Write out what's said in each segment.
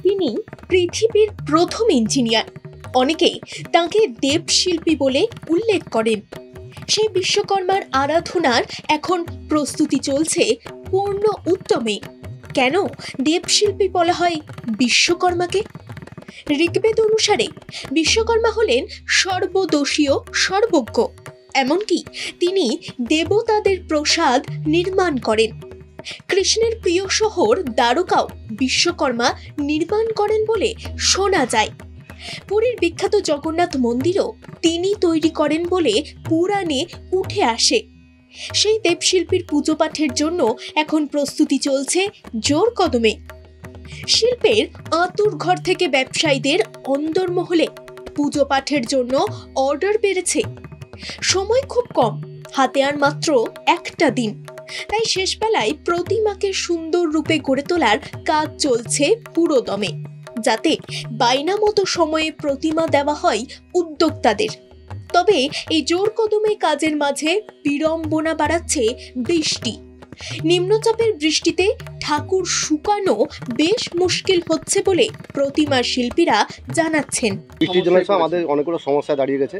তিনি পৃথিবীর প্রথম ইঞ্জিনিয়ার। অনেকে তাকে দেবশিল্পী বলে উল্লেখ করেন। সেই বিশ্বকর্মার আরাধনার এখন প্রস্তুতি চলছে পূর্ণ উদ্যমে। কেন দেবশিল্পী বলা হয় বিশ্বকর্মাকে? ঋগ্বেদ অনুসারে বিশ্বকর্মা হলেন সর্বদোষীয় সর্বজ্ঞ। এমনকি তিনি দেবতাদের প্রসাদ নির্মাণ করেন। কৃষ্ণের প্রিয় শহর দ্বারকাও বিশ্বকর্মা নির্মাণ করেন বলে শোনা যায়। পুরীর বিখ্যাত জগন্নাথ মন্দিরও তিনি তৈরি করেন বলে পুরাণে উঠে আসে। সেই দেবশিল্পীর পুজো পাঠের জন্য এখন প্রস্তুতি চলছে জোর কদমে। শিল্পের আঁতুর ঘর থেকে ব্যবসায়ীদের অন্দরমহলে পুজো পাঠের জন্য অর্ডার বেড়েছে। সময় খুব কম, হাতে আর মাত্র একটা দিন। তাই শেষ বেলায় প্রতিমাকে সুন্দর রূপে গড়ে তোলার কাজ চলছে পুরো দমে, যাতে বাইনা মতো সময়ে প্রতিমা দেওয়া হয় উদ্যোক্তাদের। তবে এই জোর কদমে কাজের মাঝে বিড়ম্বনা বাড়াচ্ছে বৃষ্টি। নিম্নচাপের বৃষ্টিতে ঠাকুর শুকানো বেশ মুশকিল হচ্ছে বলে প্রতিমা শিল্পীরা জানাচ্ছেন। বৃষ্টির জন্য আমাদের অনেকগুলো সমস্যা দাঁড়িয়ে গেছে,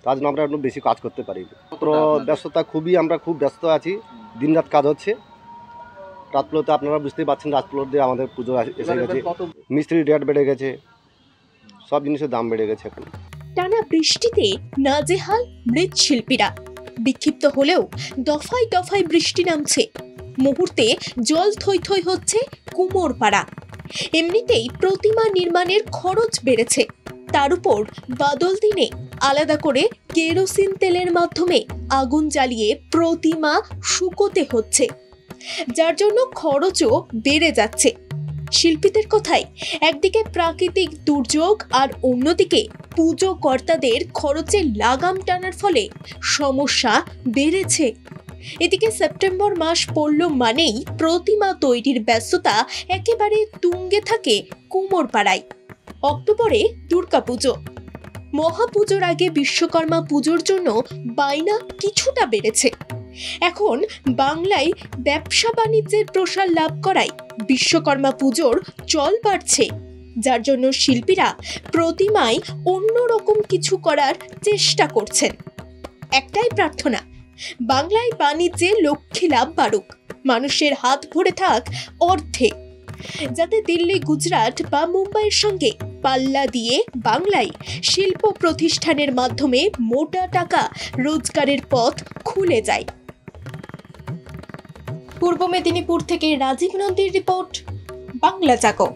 তার জন্য আমরা একটু বেশি কাজ করতে পারি। ব্যস্ততা আমরা খুব ব্যস্ত আছি, দিনরাত কাজ হচ্ছে। রাতগুলোতে আপনারা বুঝতেই পারছেন, রাতগুলোতে আমাদের পুজো এসে গেছে, মিস্ত্রির রেট বেড়ে গেছে, সব জিনিসের দাম বেড়ে গেছে। এখন টানা বৃষ্টিতে নাজেহাল মৃৎশিল্পীরা। বিক্ষিপ্ত হলেও দফায় দফায় বৃষ্টি নামছে, মুহূর্তে জল থই থই হচ্ছে কুমোরপাড়া। এমনিতেই প্রতিমা নির্মাণের খরচ বেড়েছে, তার উপর বাদল দিনে আলাদা করে কেরোসিন তেলের মাধ্যমে আগুন জ্বালিয়ে প্রতিমা শুকোতে হচ্ছে, যার জন্য খরচও বেড়ে যাচ্ছে। শিল্পীদের কথায় একদিকে প্রাকৃতিক দুর্যোগ আর অন্যদিকে পুজো কর্তাদের খরচে লাগাম টানার ফলে সমস্যা বেড়েছে। এদিকে সেপ্টেম্বর মাস পড়ল মানেই প্রতিমা তৈরির ব্যস্ততা একেবারে তুঙ্গে থাকে কুমোরপাড়ায়। অক্টোবরে দুর্গাপুজো, মহাপুজোর আগে বিশ্বকর্মা পুজোর জন্য বায়না কিছুটা বেড়েছে। এখন বাংলায় ব্যবসা বাণিজ্যের প্রসার লাভ করায় বিশ্বকর্মা পুজোর চল বাড়ছে, যার জন্য শিল্পীরা প্রতিমায় অন্যরকম কিছু করার চেষ্টা করছেন। একটাই প্রার্থনা, বাংলায় বাণিজ্যে লক্ষ্মী লাভ বাড়ুক, মানুষের হাত ভরে থাক অর্থে, যাতে দিল্লি, গুজরাট বা মুম্বাইয়ের সঙ্গে পাল্লা দিয়ে বাংলায় শিল্প প্রতিষ্ঠানের মাধ্যমে মোটা টাকা রোজগারের পথ খুলে যায়। পূর্ব মেদিনীপুর থেকে রাজীব নন্দীর রিপোর্ট, বাংলা জাগো।